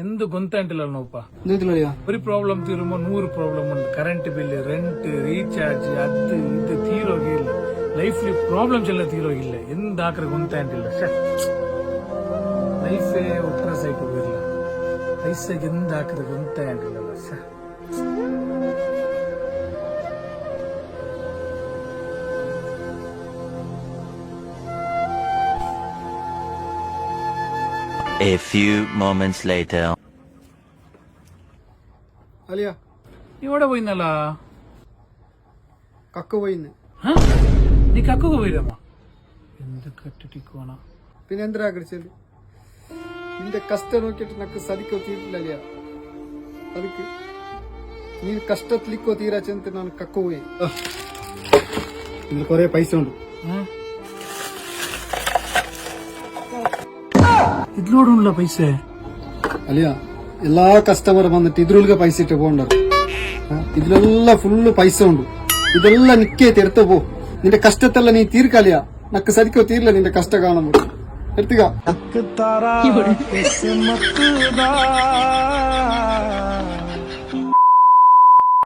എന്ത് ഗൊന്തണ്ടില്ലപ്പാ ഒരു problem തീരുമ്പോ 100 problem ഉണ്ട്. കറന്റ് ബില്ല്, റെന്റ്, റീചാർജ്, അത് ഇത് ತೀರೋಗಿಲ್ಲ. ಲೈಫ್ಲಿ ಪ್ರಾಬ್ಲಮ್ಸ್ ಎಲ್ಲ ತೀರೋಗಿಲ್ಲ. ಎಂದಾಕ್ರೆ ಗొಂತಂಟಿಲ್ಲ. ಲೈಫೇ ಒಟ್ಟರ ಸೈಟ್ ಹೋಗಿಲ್ಲ. ಪೈಸೆಗೆ ಎಂದಾಕ್ರೆ ಗొಂತಂಟಿಲ್ಲ. A few moments later. അലിയ ഇവിടെ പോയിന്നല്ല കക്ക പോയിന്ന്. നീ കക്കൊക്കെ പോയില്ലമ്മ? എന്ത് കെട്ടിട്ടിക്കുവാണ പിന്നെ എന്തിനാ കളിച്ചത്? നിന്റെ കഷ്ടം നോക്കിയിട്ട് നക്ക് സതിക്കോ തീരില്ല അലിയ. ಅದಕ್ಕೆ ನೀನು ಕಷ್ಟತ್ಲಿಕ್ಕೋ ತೀರಾಚೆ ಅಂತ ನಾನು ಕಕ್ಕ ಹೋಗಿ ಇದ್ರಲ್ಲಿ ಕೊರೆ ಪೈಸೆ ಉಂಟು. ഇതിലോടുള്ള പൈസ അലിയ എല്ലാ കസ്റ്റമർ വന്നിട്ട് ഇದ್ರೊಳಗೆ പൈസ ഇട്ട് പോകണ്ടರು. ഇതിലെಲ್ಲ ಫುಲ್ ಪೈಸೆ ಉಂಟು. ಇದೆಲ್ಲ ನಿಕ್ಕೇ ತೆರ್ತ ಪೋ. ನಿന്റെ ಕಷ್ಟತ್ತೆಲ್ಲ ನೀ ತೀರ್ಕಲಿಯ. ನಕ್ಕ ಸದಿಕೋ ತೀರ್ಲ ನಿന്റെ ಕಷ್ಟ ಕಾಣಬಹುದು. ಎರ್ತಿಗ